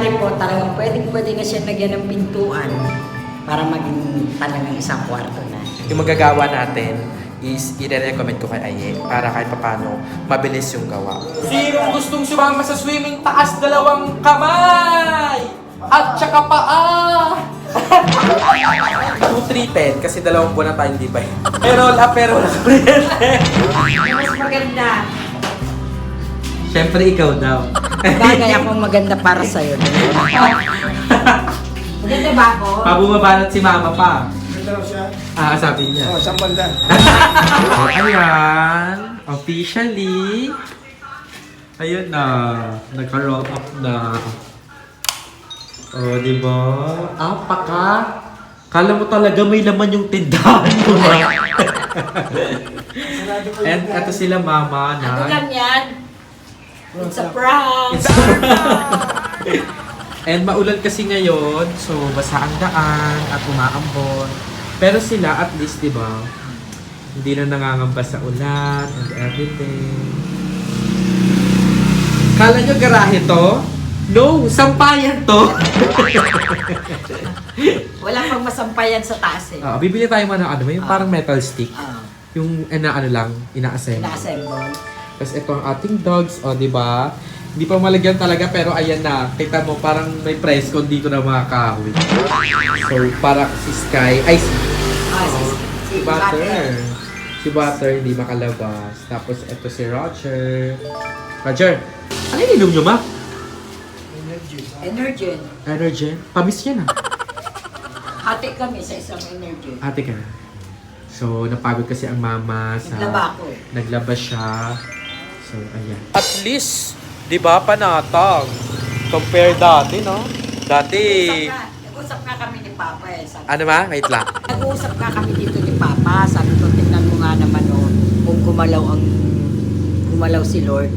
nangyari po, talagang pwede na siya lagyan ng pintuan para maging talagang isang kwarto na. Yung magagawa natin is i-recommend ko kay Aye para kahit papano mabilis yung gawa. Sinong gustong sumama sa swimming? Taas dalawang kamay! At saka paa! 2-3-10 kasi dalawang buwan na tayo hindi ba? Pero wala kuryente. Mas maganda. Siyempre ikaw daw. Bagay akong maganda para sa'yo. Maganda ba ako? Pabumabanat si mama pa. Ganda raw siya. Ah, sabi niya. Oh, isang banda. Ayan, officially. Ayun na, nagka-roll up na. Oh, di ba? Kala mo talaga may laman yung tindahan mo na. And eto sila mama na. Ano lang yan? It's a prank! And maulan kasi ngayon, so basa ang daan at umaambon. Pero sila at least, di ba? Hindi na nangangamba sa ulan and everything. Kala nyo garahe to? No, sampayan to. Wala pang masampayan sa taas eh. Bibili tayo man ng ano, yung parang metal stick. Ah, Yung ano lang, ina-assemble. ina-assemble. Tapos ito ang ating dogs, o di ba? Hindi pa malagyan talaga pero ayan na. Kita mo parang may press con dito na mga kahoy. So para si Sky, ay si Butter. Si Butter hindi makalabas. Tapos ito si Roger. Roger, ano yung inom nyo ma? Energen. Energy? Pamis yan ah. Hati kami sa isang energen. Ate ka na. So napagod kasi ang mama sa... Naglaba ako. Naglaba siya. So ayan. At least, di ba panatag? Compare dati, no? Dati... Nag-usap nga kami ni Papa eh. Ano ma? Wait lang. Nag-uusap nga kami dito ni Papa. Sabi ko, tingnan mo nga naman kung gumalaw si Lord.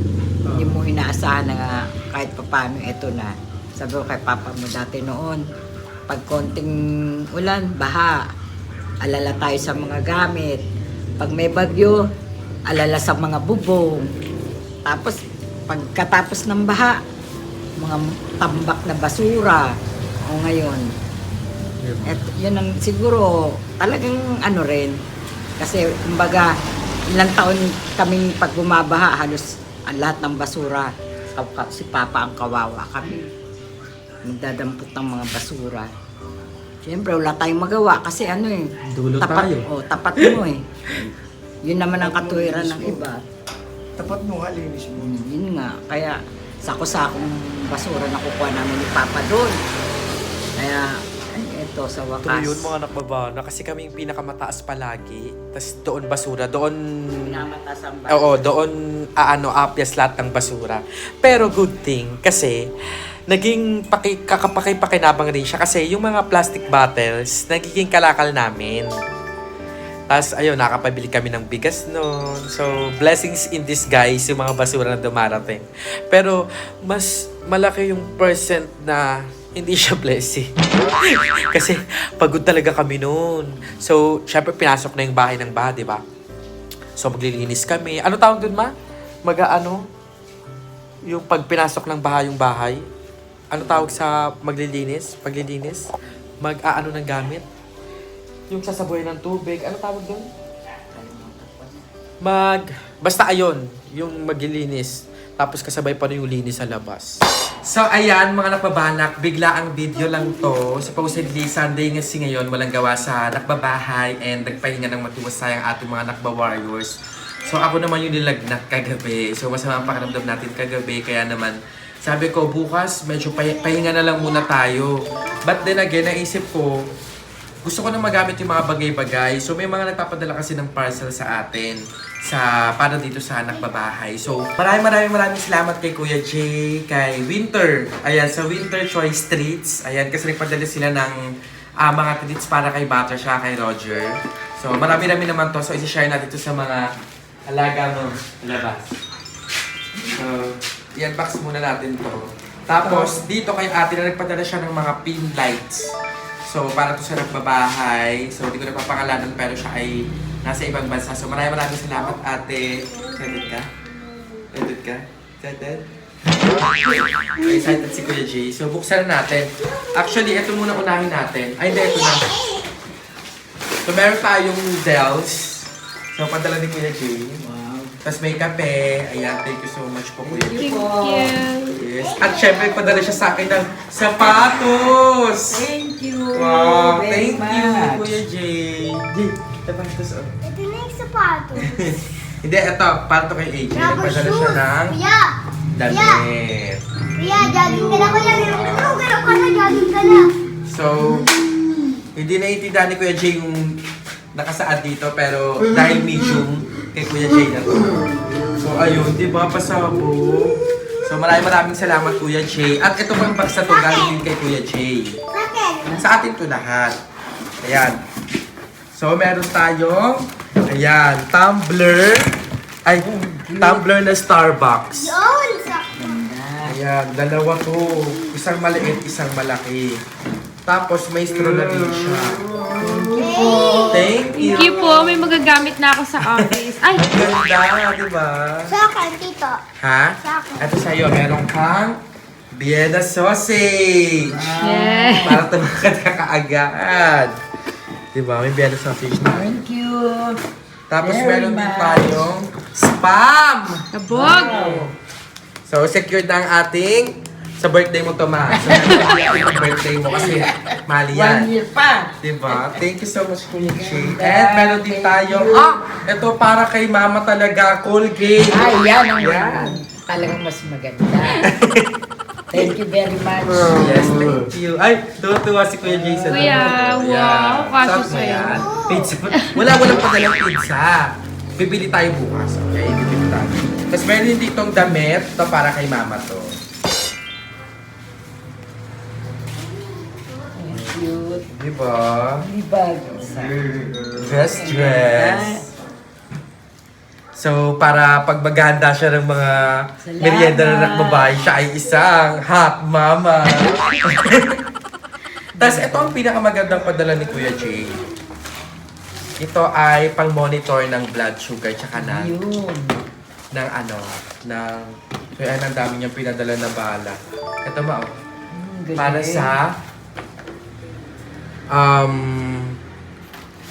Hindi mo inaasahan na kahit paano ito na. Sabi ko kay Papa mo dati noon, pag konting ulan, baha, alala tayo sa mga gamit. Pag may bagyo, alala sa mga bubong. Tapos, pagkatapos ng baha, mga tambak na basura. O ngayon, yun ang siguro talagang ano rin. Kasi kumbaga, ilang taon kaming pag bumabaha, halos ang lahat ng basura. Si Papa ang kawawa kami. Nagdadampot ng mga basura. Siyempre, wala tayong magawa kasi ano eh. Dulo tapat, tayo. Tapat mo eh. Yun naman ang katuwiran ng iba. Tapat mo nga, linis mo. Yun nga. Kaya sako-sakong basura na kukuha namin ni Papa doon. Kaya, ito sa wakas. Ito yun mga nakbabana kasi kami yung pinakamataas palagi. Tapos doon basura, doon... Pinamatas ang bahay. Oo, doon aapyas lahat ng basura. Pero good thing kasi naging kakapaki-pakinabang rin siya kasi yung mga plastic bottles nagiging kalakal namin. Tapos ayun, nakapabili kami ng bigas noon. So, blessings in disguise yung mga basura na dumarating. Pero mas malaki yung percent na hindi siya blessing. Kasi pagod talaga kami noon. So, syempre pinasok na yung bahay ng baha, di ba? So, maglilinis kami. Ano tawag dun, ma? Yung pag pinasok ng baha yung bahay. Ano tawag sa maglilinis? Paglilinis? Mag-aano ng gamit? Yung sasaboy ng tubig. Ano tawag dun? Basta ayon yung maglilinis. Tapos kasabay pa rin yung linis sa labas. So, ayan, mga nakbabanak, bigla ang video lang to. Supposedly, Sunday kasi ngayon, walang gawa sa nakbabahay and nagpahinga ng matiwasay ang ating mga nakba-warriors. So, ako naman yung nilagnat kagabi. So, masama ang pakiramdam natin kagabi. Kaya naman, sabi ko, bukas, medyo pahinga na lang muna tayo. But then again, naisip ko, gusto ko na magamit yung mga bagay-bagay. So, may mga nagpapadala kasi ng parcel sa atin para dito sa nakbabahay. So, maraming salamat kay Kuya Jay, kay Winter. Ayan, sa Winter Choice Treats. Ayan, kasi nagpadala sila ng mga treats para kay Butter siya, kay Roger. So, marami naman to. So, isi-share natin to sa mga alaga mo. Labas. So, yan, box muna natin to. Tapos, dito kay ate na nagpadala siya ng mga pin lights. So, para to sa nagbabahay. So, hindi ko napapangalanan pero siya ay nasa ibang bansa. So, maraming salamat ate. Excited ka? Excited ka? Excited? Excited si Kuya Jay. So, buksan na natin. Actually, ito muna unahin natin. Ay, hindi, ito na. So, meron tayong Dells. So, padala ni Kuya Jay. Wow. Tapos may kape. Ayan, thank you so much po, Kuya Jay. Thank you. Yes. At syempre, padala siya sa akin ng sapatos. Thank you. Wow, very thank you, much. Kuya Jay. Jay, sapatos. Oh. Ito na yung sapatos. Hindi, ito, para to kay AJ. Rubber Nagpadala shoes. siya ng Kuya! damit. Kuya, jogging ka na. Kuya, gano'n ka na. Jogging ka na. So, hindi naiintindihan ni Kuya Jay yung nakasaad dito, pero dahil medium, kay Kuya Jay na to. So, ayun, di ba, pasabog. So, maraming salamat, Kuya Jay. At ito pang box na to, galing din kay Kuya Jay. Bakit? Sa atin to lahat. Ayan. So, meron tayong, ayan, tumbler. Ay, tumbler na Starbucks. Yun! Sa... Ganda. Ayan, dalawa to. Isang maliit, isang malaki. Tapos may straw na din siya. Thank you. Thank you po. May magagamit na ako sa office. Ay! Ganda, di ba? Sa akin, tito. Ha? Sa akin. Ito sa'yo, meron kang Vienna sausage. Yeah. Para tumakas ka kaagad. Di ba? May Vienna sausage na. Thank you. Tapos Very meron din much. tayong spam. Kabog! So, secured na ang ating sa birthday mo to, ma. So, sa birthday mo kasi mali 1 yan. year pa. Diba? Thank you so much, Kuya Jay. And meron din tayo, ito para kay mama talaga, Colgate. Ay, yan ang Yan. talagang mas maganda. Thank you very much. Yes, thank you. Ay, tuwa si Kuya Jay sa Kuya, dalawa. wow, kaso Sarap na sa'yo. yan. Pizza. Walang padalang pizza. Bibili tayo bukas, okay? Bibili tayo. Tapos meron din ditong damit. Ito para kay mama to. Cute. Diba? Libag. Best dress. So, para pag maghahanda siya ng mga Salamat. merienda na nagbabahay, siya ay isang hot mama. Tapos, ito ang pinakamagandang padala ni Kuya Jay. Ito ay pang-monitor ng blood sugar tsaka Yun. ng ano, ng... Kaya ang dami niyang pinadala na bala. Ito ma, oh. Galing. Para sa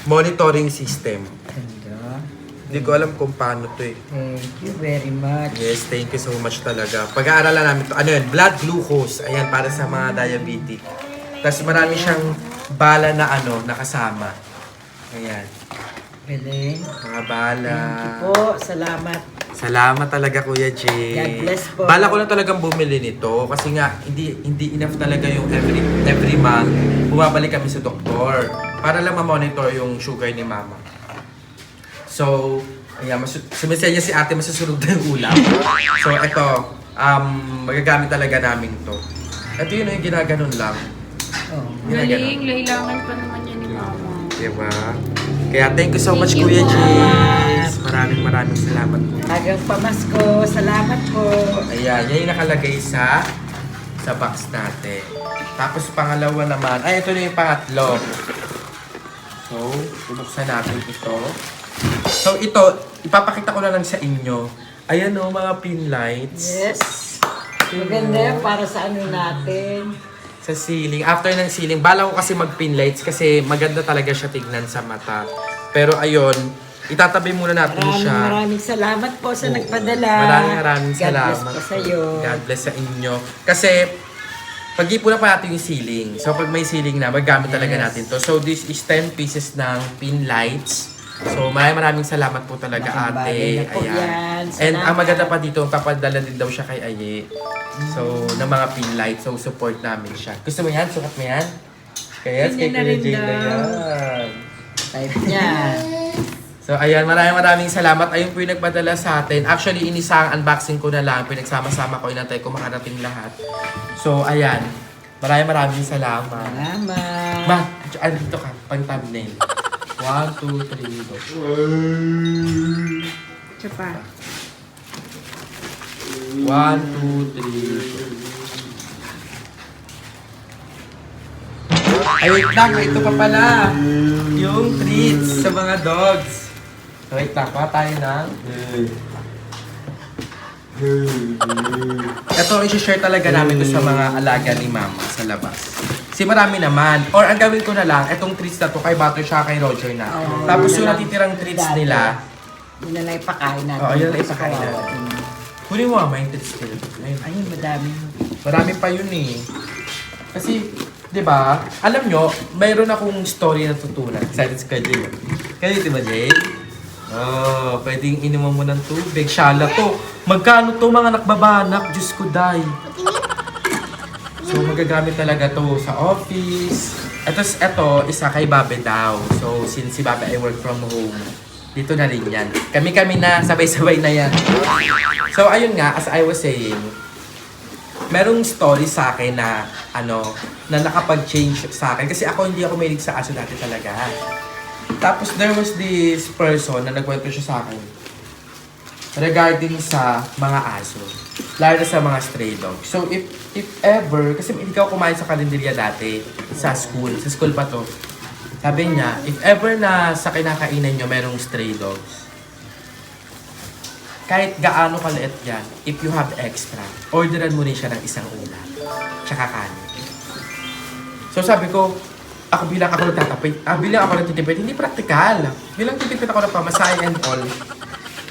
monitoring system. Ganda. Hindi ko alam kung paano to eh. Thank you very much. Yes, thank you so much talaga. Pag-aaralan namin to. Ano yun? Blood glucose. Ayan, para sa mga diabetic. Tapos marami siyang bala na ano, nakasama. Ayan. Galing. Mga bala. Thank you po. Salamat. Salamat talaga, Kuya Jay. God bless po. Bala ko na talagang bumili nito kasi nga hindi enough talaga yung every month bumabalik kami sa doktor para lang ma-monitor yung sugar ni mama. So, ayan, sumisaya si ate, masusunod na yung ulam. So, ito, magagamit talaga namin to. Ito yun yung ginaganon lang. Oh. Galing, lailangan pa naman yan ni Mama. Diba? Kaya thank you so much, Thank Kuya you po. Jace. Maraming salamat po. Hanggang pamasko. Salamat po. Ayan, yan yung nakalagay sa box natin. Tapos pangalawa naman, ay ito na yung pangatlo. So, bubuksan natin ito. So ito, ipapakita ko na lang sa inyo. Ayan o, mga pin lights. Yes. Maganda yan para sa ano natin. Sa ceiling. After ng ceiling, bala ko kasi mag-pin lights kasi maganda talaga siya tignan sa mata. Pero ayun, itatabi muna natin siya. Maraming salamat po sa Oo. nagpadala. Maraming salamat. God bless po sa iyo. God bless sa inyo. Kasi, pag-ipunan pa natin yung ceiling. So, pag may ceiling na, magamit talaga Yes. natin to. So, this is 10 pieces ng pin lights. So, maraming salamat po talaga, Malaking ate. bagay na po yan. And Salamat. ang maganda pa dito, papadala din daw siya kay Aye. So, ng mga pin lights. So, support namin siya. Gusto mo yan? Sukat mo yan? Kaya, Ganyan kay na Kuya rin Jay na daw. yan. Type niya. So, ayan, maraming salamat. Ayun po yung nagpadala sa atin. Actually, inisang unboxing ko na lang. Pinagsama-sama ko, inantay ko makarating lahat. So, ayan. Maraming salamat. Salamat. Ma, dito ka, pang thumbnail. 1, 2, 3, go. Siya pa. 1, 2, 3, Ay, wait lang. Ito pa pala. Yung treats sa mga dogs. So, wait lang. Kuha tayo ng... Ito, isi-share talaga namin to sa mga alaga ni Mama sa labas. Kasi marami naman. Or ang gawin ko na lang, itong treats na to kay Butter siya kay Roger na. Oo, Tapos yun yung na lang. natitirang treats Dati. nila, Yun na lang ipakain natin. Oo, yun na lang ipakain Kawawa natin. din. kunin mo Mama yung treats nila. Ayun. Ayun, madami. Marami pa yun eh. Kasi, di ba, alam nyo, mayroon akong story na tutunan. Excited ka, Jay. Kaya di ba, Jay? Oh, pwedeng inuman mo ng tubig. Shala to. Magkano to mga nakbabanak? Diyos ko, day. So, magagamit talaga to sa office. Ito, isa kay Babe daw. So, since si Babe ay work from home, dito na rin yan. Kami-kami na, sabay-sabay na yan. So, ayun nga, as I was saying, merong story sa akin na, na nakapag-change sa akin. Kasi ako, hindi ako mahilig sa aso dati talaga. Tapos, there was this person na nagkwento siya sa akin regarding sa mga aso. Lalo na sa mga stray dogs. So, if ever, kasi hindi ka kumain sa kalendarya dati, sa school pa to. Sabi niya, if ever na sa kinakainan nyo merong stray dogs, kahit gaano kaliit yan, if you have extra, orderan mo rin siya ng isang ulam. Tsaka kanin. So sabi ko, bilang ako nagtitipid, hindi praktikal. Bilang titipid ako ng pamasahe and all.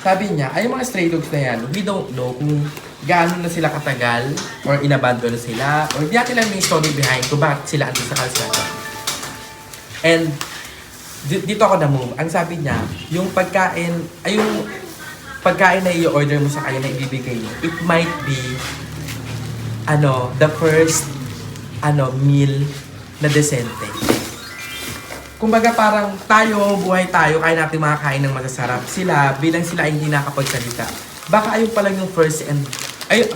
Sabi niya, ay mga stray dogs na yan, we don't know kung gaano na sila katagal, or inabandon na sila, or di natin alam yung story behind kung bakit sila andun sa kalsada. And dito ako na-move. Ang sabi niya, yung pagkain na i-order mo sa kanya na ibibigay mo, it might be the first meal na decente. Kumbaga parang buhay tayo, kaya natin makakain ng masasarap. Bilang sila ay hindi nakapagsalita. Baka ayun pa lang yung first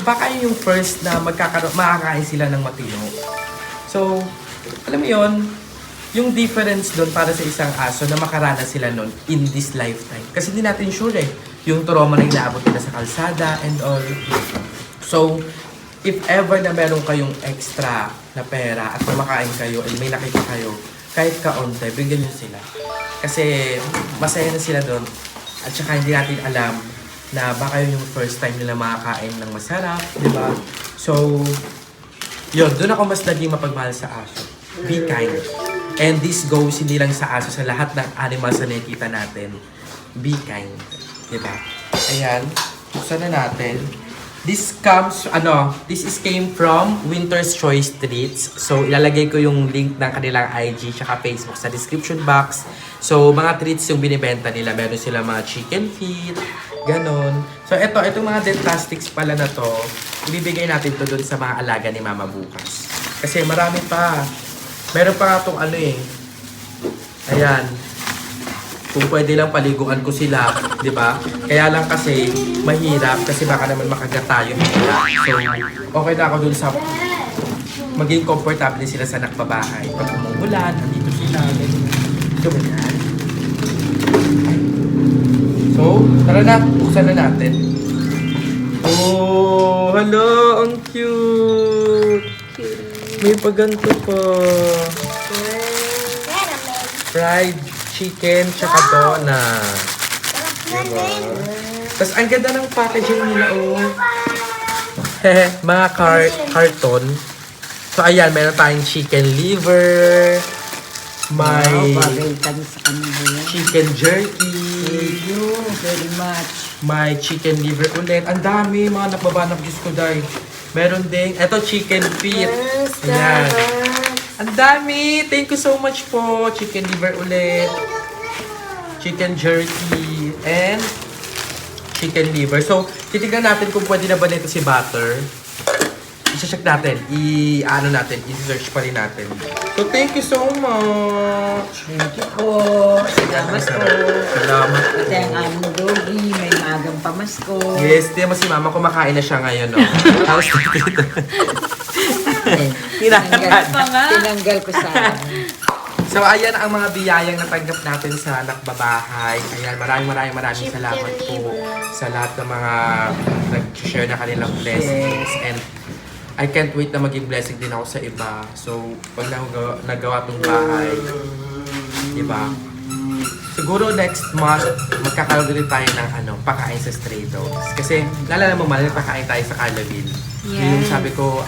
baka ayun yung first na makakain sila ng matino. So, alam mo yun, yung difference doon para sa isang aso na makaranas sila noon in this lifetime. Kasi hindi natin sure yung trauma na inaabot nila sa kalsada and all. So, if ever na meron kayong extra na pera at kumakain kayo and may nakita kayo, kahit kaunti, bigyan nyo sila. Kasi masaya na sila doon. At saka hindi natin alam na baka yun yung first time nila makakain ng masarap, di ba? So, yun, doon ako mas naging mapagmahal sa aso. Be kind. And this goes hindi lang sa aso, sa lahat ng animals na nakikita natin. Be kind. Diba? Ayan. Buksan na natin. This came from Winter's Choice Treats. So, ilalagay ko yung link ng kanilang IG tsaka Facebook sa description box. So, mga treats yung binibenta nila. Meron sila mga chicken feet, ganon. So, itong mga plastics pala na to, ibibigay natin to doon sa mga alaga ni Mama bukas. Kasi marami pa. Meron pa itong ayan. Kung pwede lang paliguan ko sila, di ba? Kaya lang kasi mahirap kasi baka naman makagat tayo. So, okay na ako dun sa maging comfortable sila sa nakpabahay. Pag umuulan, andito sila. Ito ba yan? So, tara na. Buksan na natin. Oh, hello! Ang cute! May paganto pa. Fried chicken tsaka donut. Diba? Tapos ang ganda ng packaging nila, oh. Mga carton. So ayan, meron tayong chicken liver. May Bagay tayo sa kanila yan. chicken jerky. Thank you very much. May chicken liver ulit. Ang dami, mga nakbabanap, Diyos ko, day. Meron ding, eto chicken feet. Ayan. Ang dami! Thank you so much po. Chicken liver ulit. Chicken jerky. And chicken liver. So, titignan natin kung pwede na ba nito si Butter. I-check natin. I-search pa rin natin. So, thank you so much. Thank you po. Salamat po. Salamat po. Pati ang aming doggy, may maagang pamasko. Yes, di mo si Mama kumakain na siya ngayon, no? How's dito? Tinanggal ko sa amin. So, ayan ang mga biyayang natanggap natin sa Nakbabahay. Ayan, maraming salamat po sa lahat ng mga nag-share na kanilang blessings. And I can't wait na maging blessing din ako sa iba. So, pag nagawa tong bahay, diba? siguro next month, magkakaroon ulit tayo ng pakain sa Stray Dogs. Kasi, naalala mo man, nagpakain tayo sa Carlaville. Yung Yes. sabi ko,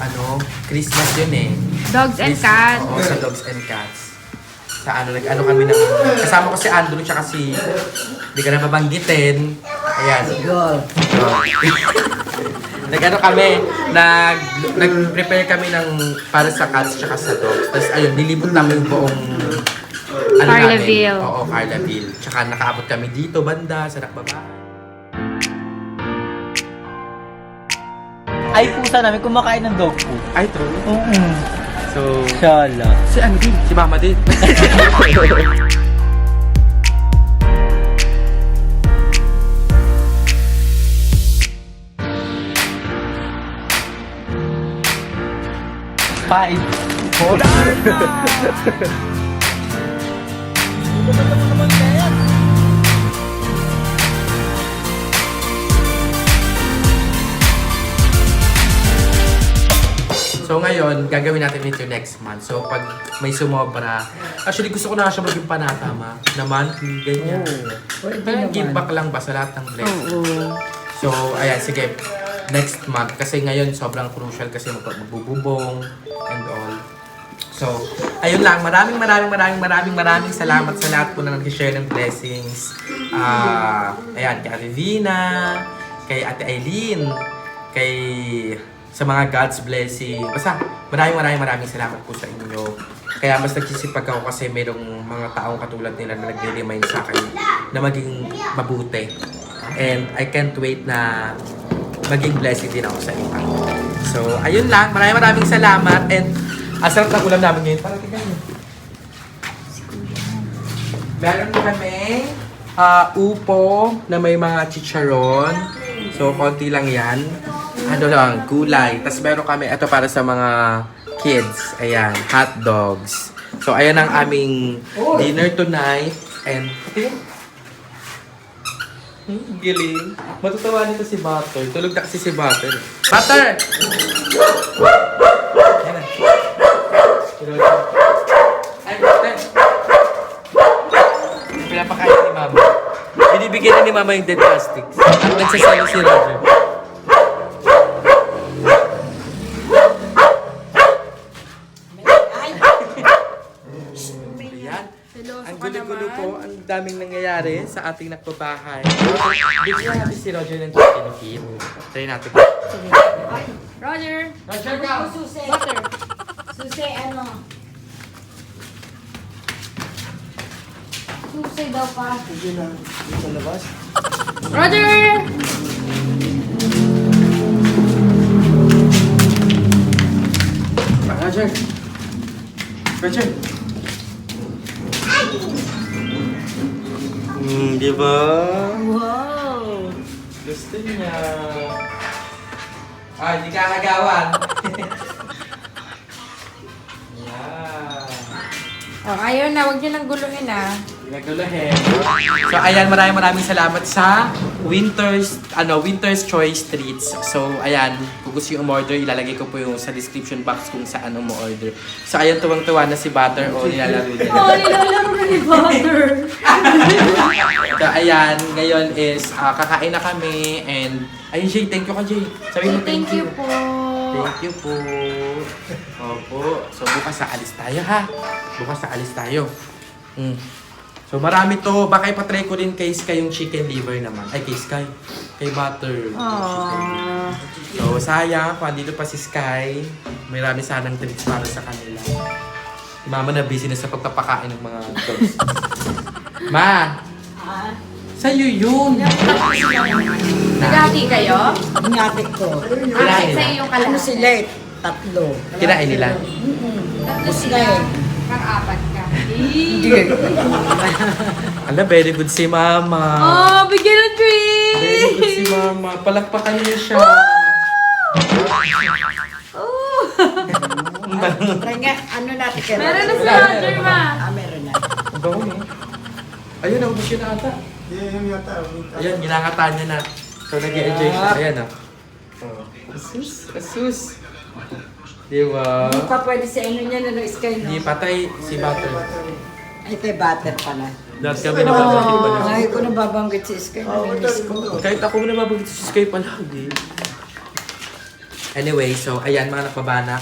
Christmas yun eh. Dogs and cats. Oo, sa Dogs and Cats. Sa nag-ano kami ng, kasama ko si Andrew tsaka si, hindi ka na babanggitin. Ayan. Go. Nag-ano kami, nag-prepare kami ng para sa cats tsaka sa dogs. Tapos ayun, nilibot namin yung buong Carlaville. Oo, Carlaville. Tsaka nakaabot kami dito, banda, sa nakbabahay. Ay, pusa namin kumakain ng dog food. Ay, true. So, Shala. si ano din? Si Mama din. Five. Four. So ngayon, gagawin natin ito next month. So pag may sumobra, actually gusto ko na siya maging panatama na monthly, ganyan. Pwede Parang give naman. back lang ba sa lahat ng blessing. Oo. So ayan, sige. Next month, kasi ngayon sobrang crucial kasi magbububong and all. So, ayun lang. Maraming salamat sa lahat po na nag-share ng blessings. Ayan, kay Ate Vina, kay Ate Eileen, sa mga God's blessing. Basta, maraming salamat po sa inyo. Kaya mas nagsisipag ako kasi mayroong mga taong katulad nila na nagre-remind sa akin na maging mabuti. And I can't wait na maging blessing din ako sa iba. So, ayun lang. Maraming salamat. And ang sarap ng ulam namin ngayon. Parang tingnan nyo. Meron kami upo na may mga chicharon. So, konti lang yan. Gulay. Tapos meron kami, ito para sa mga kids. Ayan, hot dogs. So, ayan ang aming dinner tonight. And, giling. Matutuwa nito si Butter. Tulog na kasi si Butter. Butter! Ayan na. Ay, Butter! Pinapakain ni Mama. Binibigyan na ni Mama yung dead plastics. At nagsasalo si Roger. Ayan. Ang gulo-gulo po, ang daming nangyayari sa ating nakbabahay. Bigyan natin si Roger ng chicken. Try natin. Roger. Roger, ka! Susi. Butter. Susi, ano? Susi daw pa. Sige na. Sa labas. Roger! Roger! Roger! Di ba? Wow! Gusto niya. Hindi kakagawan. Yan. Ayaw na. Huwag niyo nang guluhin Pinagdulahin. So ayan, maraming salamat sa Winter's Choice Treats. So ayan, kung gusto yung umorder, ilalagay ko po yung sa description box kung saan mo-order. So ayan, tuwang-tuwa na si Butter o nilalaro niya. nilalaro na ni Butter. So ayan, ngayon is kakain na kami and ayun Jay, thank you ka Jay. Sabi mo Thank you po. Thank you po. Opo. So bukas aalis tayo ha. Bukas aalis tayo. So marami to. Baka ipatry ko din kay Sky yung chicken liver naman. Ay, kay Sky. Kay Butter. Aww. So sayang, kung andito pa si Sky, marami sanang treats para sa kanila. Si Mama na busy na sa pagpapakain ng mga dogs. Ma! Sa'yo yun! Nagati kayo? Ingati ko. Kinain nila. Sa'yo yung Ano kalahati. sila eh? Tatlo. Kinain nila. Tatlo Sila sila. eh. Pang-apat ka. Hindi. Ala, very good si Mama. Oh, bigyan ng Very treat! good si Mama. Palakpakan niyo siya. Oh. Kaya ano natin kaya? Meron na si Wala, Roger, wala. ma. Meron na. Ang bango no? Ayun, naubos yun na ata. Yan yata. Ayan, ginangataan niya na. So, nag-i-enjoy siya. Ayan ah. Oh. Asus, asus. Di ba? Hindi pa pwede si ano niya na Sky no? Hindi patay si Butter. Ay, kay butter pala. Dahil kami nababanggit pa lang. Lagi ko nababanggit si Sky. Naminis ko. Kahit ako nababanggit si Sky palagi. Anyway, so ayan mga nakbabanak.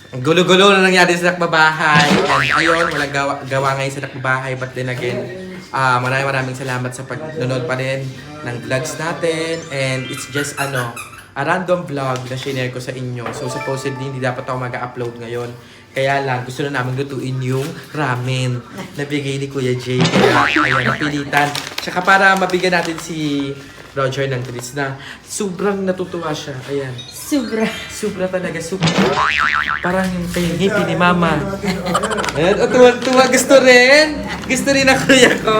Ang gulo-gulo na nangyari sa nakbabahay. And ayun, walang gawa ngayon sa nakbabahay. But then again, maraming salamat sa pagnonood pa rin ng vlogs natin. And it's just a random vlog na share ko sa inyo. So supposedly, hindi dapat ako mag-upload ngayon. Kaya lang, gusto na namin lutuin yung ramen na bigay ni Kuya Jay. Kaya ayan, napilitan. Tsaka para mabigyan natin si Roger ng treats na sobrang natutuwa siya. Ayan. Sobra talaga, sobra. Parang yung kayong hippie ni Mama. Ayan, tuwa. Gusto rin. Gusto rin ang kuya ko.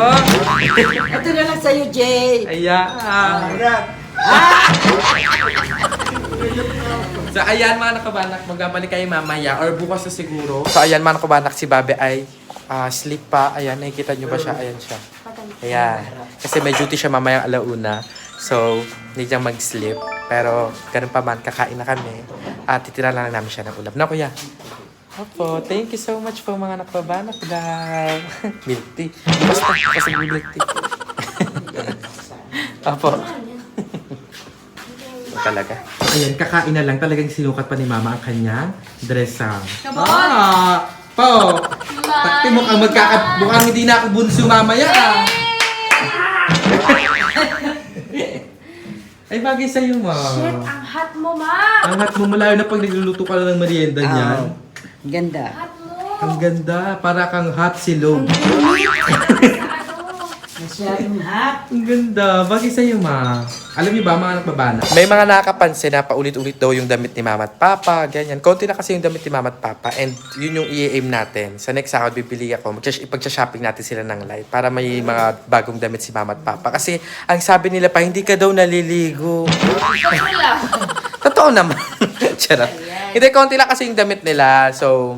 Ito na lang sa'yo, Jay. Ayan. So ayan mga nakabanak, magbabalik kayo mamaya or bukas na siguro. So ayan mga nakabanak, si Babe ay sleep pa. Ayan, nakikita nyo ba siya? Ayan siya. Ayan. Kasi may duty siya mamayang alauna. So, hindi niya mag-sleep. Pero, ganun pa man, kakain na kami. At titira lang namin siya ng ulam. Na, kuya? Opo, thank you so much po mga nakbabanak daw. Milk tea. Basta, kasi milk tea. Opo. Talaga. Ayan, kakain na lang. Talagang sinukat pa ni Mama ang kanyang dressang. Come on! Po! Takti mo kang mukhang hindi na ako bunso mamaya. Ay, bagay sa'yo, Ma. Shit, ang hot mo, ma! Ang hot mo, malayo na pag nagluluto ka lang ng merienda niyan. Ganda. Hot mo! Ang ganda. Para kang hot silog. Masyadong hot. Ang ganda. Bagay sa'yo, Ma. Alam niyo ba, mga nakbabana? May mga nakakapansin na paulit-ulit daw yung damit ni Mama at Papa. Ganyan. Konti na kasi yung damit ni Mama at Papa. And yun yung i-aim natin. Sa next sahod, bibili ako. Ipag-shopping natin sila ng live. Para may mga bagong damit si Mama at Papa. Kasi ang sabi nila pa, hindi ka daw naliligo. Totoo naman. Charot. Hindi, konti lang kasi yung damit nila. So,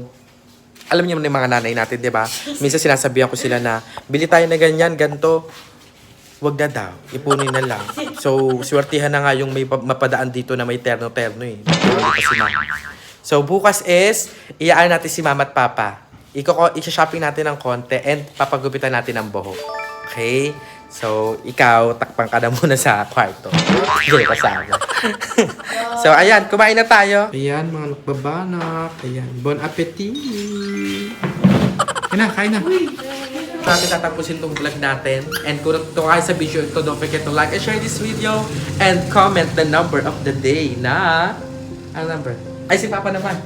alam niyo yung mga nanay natin, di ba? Minsan sinasabihan ko sila na, bili tayo na ganyan, ganito. Wag na daw. Ipunin na lang. So, swertihan na nga yung may mapadaan dito na may terno-terno eh. Si Mama. So, bukas is, iyaan natin si Mama at Papa. I-shopping natin ng konti and papagupitan natin ang buhok. Okay? So, ikaw, takpang ka na muna sa kwarto. Hindi, kasama. So, ayan, kumain na tayo. Ayan, mga nakbabanak. Ayan, bon appetit. Kain na. Natin tatapusin tong vlog natin. And kung ito kayo sa video ito, don't forget to like and share this video. And comment the number of the day na... Ano number? Ay, si Papa naman.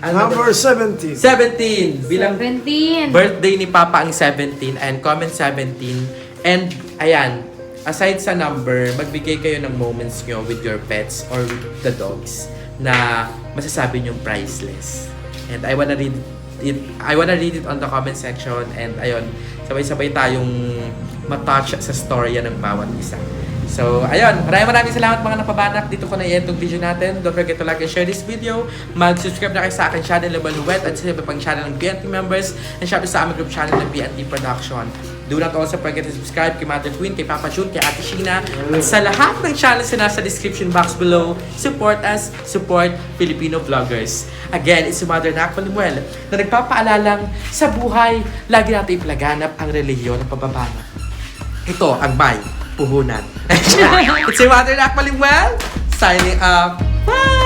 Ano Number 17. 17! Bilang 17! birthday ni Papa ang 17 and comment 17. And ayan, aside sa number, magbigay kayo ng moments nyo with your pets or with the dogs na masasabi nyong priceless. And I wanna read it on the comment section and ayun, sabay-sabay tayong matouch sa storya ng bawat isa. So, ayun. Maraming salamat mga napabanak. Dito ko na i-end tong video natin. Don't forget to like and share this video. Mag-subscribe na kayo sa akin channel na Baluwet at sa iba pang channel ng BNT members and syempre sa aming group channel ng BNT Production. Do not also forget to subscribe kay Mother Queen, kay Papa Jun, kay Ate Sheena, at sa lahat ng channels na nasa description box below. Support us, support Filipino vloggers. Again, it's si Mother Nak Malimuel na nagpapaalalang sa buhay, lagi natin ipalaganap ang relihiyon ng pagbabanak. Ito ang may puhunan. It's si Mother Nak Malimuel, signing up. Bye!